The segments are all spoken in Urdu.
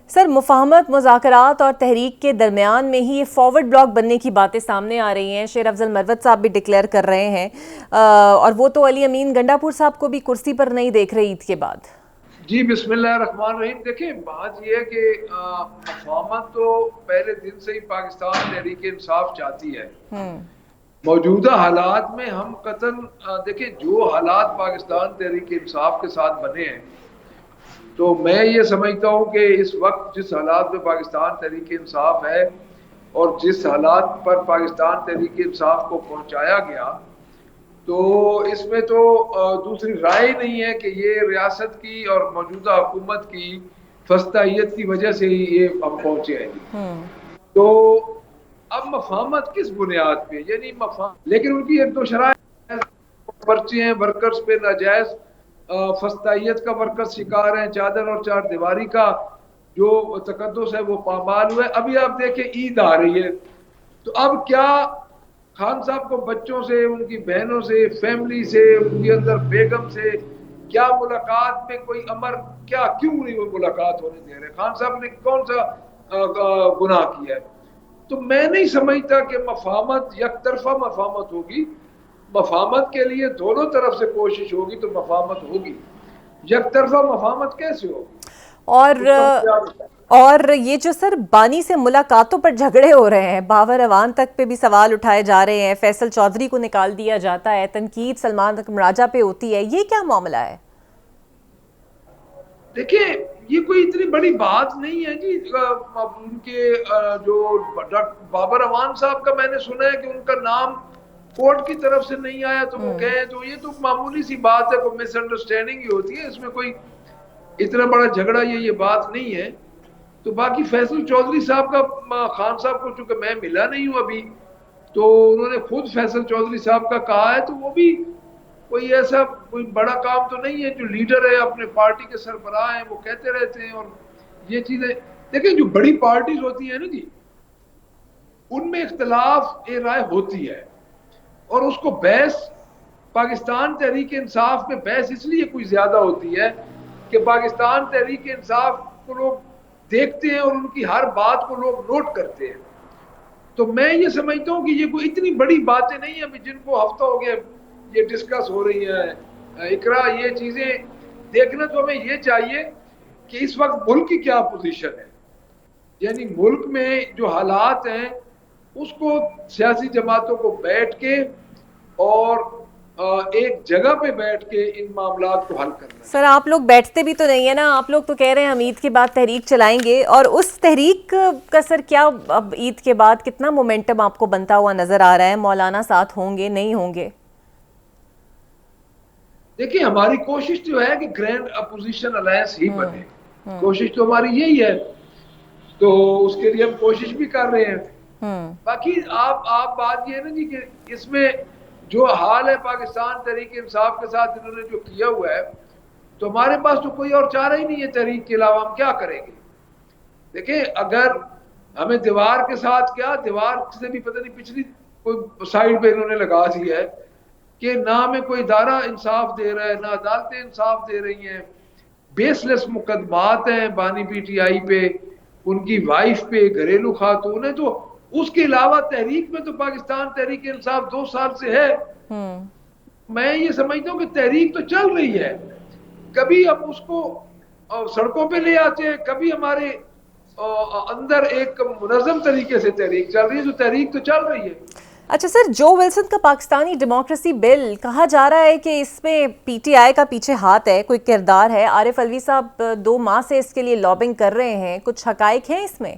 سر مفاہمت، مذاکرات اور تحریک کے درمیان میں ہی یہ فارورڈ بلاک بننے کی باتیں سامنے آ رہی ہیں. شیر افضل مروت صاحب بھی ڈکلیئر کر رہے ہیں اور وہ تو علی امین گنڈا پور صاحب کو بھی کرسی پر نہیں دیکھ رہے عید کے بعد. جی بسم اللہ الرحمن الرحیم. دیکھیں بات یہ ہے کہ مفاہمت تو پہلے دن سے ہی پاکستان تحریک انصاف چاہتی ہے. موجودہ حالات میں ہم قطعاً دیکھیں جو حالات پاکستان تحریک انصاف کے ساتھ بنے ہیں تو میں یہ سمجھتا ہوں کہ اس وقت جس حالات میں پاکستان تحریک انصاف ہے اور جس حالات پر پاکستان تحریک انصاف کو پہنچایا گیا تو اس میں تو دوسری رائے نہیں ہے کہ یہ ریاست کی اور موجودہ حکومت کی فسطائیت کی وجہ سے ہی یہ ہم پہنچے ہیں. تو اب مفاہمت کس بنیاد پہ، یعنی لیکن ان کی ایک دو شرائط پرچے ہیں ورکرز پہ ناجائز فسطائیت کا ورکرز شکار ہیں، چادر اور چار دیواری کا جو تقدس ہے وہ پامال ہوا ہے. ابھی آپ دیکھیں عید آ رہی ہے تو اب کیا خان صاحب کو بچوں سے، ان کی بہنوں سے، فیملی سے، ان کے اندر بیگم سے کیا ملاقات میں کوئی امر، کیوں نہیں وہ ملاقات ہونے دے رہے؟ خان صاحب نے کون سا گناہ کیا ہے؟ تو میں نہیں سمجھتا کہ مفاہمت یک طرفہ مفاہمت ہوگی. مفاہمت کے لیے دونوں طرف سے کوشش ہوگی تو مفاہمت ہوگی. یک طرفہ مفاہمت کیسے ہوگی؟ اور یہ جو سر بانی سے ملاقاتوں پر جھگڑے ہو رہے ہیں، باور اوان تک پہ بھی سوال اٹھائے جا رہے ہیں، فیصل چودھری کو نکال دیا جاتا ہے، تنقید سلمان اکرم راجہ پہ ہوتی ہے، یہ کیا معاملہ ہے؟ دیکھیں یہ کوئی اتنی بڑی بات نہیں ہے جی. ان کے جو بابر اوان صاحب کا میں نے سنا ہے کہ ان کا نام کورٹ کی طرف سے نہیں آیا تو وہ کہیں تو یہ تو معمولی سی بات ہے، کوئی مس انڈرسٹینڈنگ ہی ہوتی ہے، اس میں کوئی اتنا بڑا جھگڑا یہ بات نہیں ہے. تو باقی فیصل چودھری صاحب کا، خان صاحب کو چونکہ میں ملا نہیں ہوں ابھی، تو انہوں نے خود فیصل چودھری صاحب کا کہا ہے، تو وہ بھی کوئی ایسا کوئی بڑا کام تو نہیں ہے. جو لیڈر ہے اپنے پارٹی کے سربراہ ہیں وہ کہتے رہتے ہیں. اور یہ چیزیں دیکھیں جو بڑی پارٹیز ہوتی ہیں نا جی، ان میں اختلاف رائے ہوتی ہے اور اس کو بحث پاکستان تحریک انصاف میں بحث اس لیے کوئی زیادہ ہوتی ہے کہ پاکستان تحریک انصاف کو لوگ دیکھتے ہیں اور ان کی ہر بات کو لوگ نوٹ کرتے ہیں. تو میں یہ سمجھتا ہوں کہ یہ کوئی اتنی بڑی باتیں نہیں ہیں جن کو ہفتہ ہو گیا یہ ڈسکس ہو رہی ہیں. اقرا یہ چیزیں دیکھنا تو ہمیں یہ چاہیے کہ اس وقت ملک کی کیا پوزیشن ہے، یعنی ملک میں جو حالات ہیں اس کو سیاسی جماعتوں کو بیٹھ کے اور ایک جگہ پہ بیٹھ کے ان معاملات کو حل کرنا. سر آپ لوگ بیٹھتے بھی تو نہیں ہیں نا، آپ لوگ تو کہہ رہے ہیں ہم عید کے بعد تحریک چلائیں گے، اور اس تحریک کا سر کیا اب عید کے بعد کتنا مومنٹم آپ کو بنتا ہوا نظر آ رہا ہے؟ مولانا ساتھ ہوں گے نہیں ہوں گے؟ دیکھیں ہماری کوشش جو ہے کہ گرینڈ اپوزیشن الائنس ہی بنے، کوشش تو ہماری یہی ہے، تو اس کے لیے ہم کوشش بھی کر رہے ہیں. باقی آپ بات یہ ہے نا جی کہ اس میں جو حال ہے پاکستان تحریک انصاف کے ساتھ انہوں نے جو کیا ہوا ہے تو ہمارے پاس تو کوئی اور چارہ ہی نہیں ہے تحریک کے علاوہ. ہم کیا کریں گے؟ دیکھیں اگر ہمیں دیوار کے ساتھ کیا، دیوار سے بھی پتہ نہیں پچھلی کوئی سائڈ پہ انہوں نے لگا دی ہے کہ نہ ہمیں کوئی ادارہ انصاف دے رہا ہے نہ عدالتیں انصاف دے رہی ہیں. بیس لیس مقدمات ہیں بانی پی ٹی آئی پہ، ان کی وائف پہ، گھریلو خاتون ہے. تو اس کے علاوہ تحریک میں تو پاکستان تحریک انصاف 2 سال سے ہے. میں یہ سمجھتا ہوں کہ تحریک تو چل رہی ہے، کبھی ہم اس کو سڑکوں پہ لے آتے ہیں، کبھی ہمارے اندر ایک منظم طریقے سے تحریک چل رہی ہے. تو تحریک تو چل رہی ہے. اچھا سر، جو ولسن کا پاکستانی ڈیموکریسی بل کہا جا رہا ہے کہ اس میں پی ٹی آئی کا پیچھے ہاتھ ہے، کوئی کردار ہے. عارف الوی صاحب 2 ماہ سے اس کے لیے لابنگ کر رہے ہیں، کچھ حقائق ہیں اس میں؟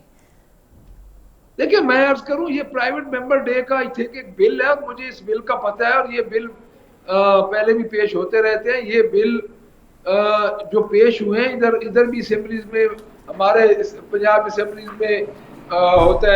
دیکھیں میں عرض کروں یہ پرائیویٹ ممبر ڈے کا ایک بل ہے، مجھے اس بل کا پتہ ہے، اور یہ بل پہلے بھی پیش ہوتے رہتے ہیں. یہ بل جو پیش ہوئے ہیں ادھر بھی اسمبلیز میں، ہمارے پنجاب اسمبلیز میں ہوتا ہے.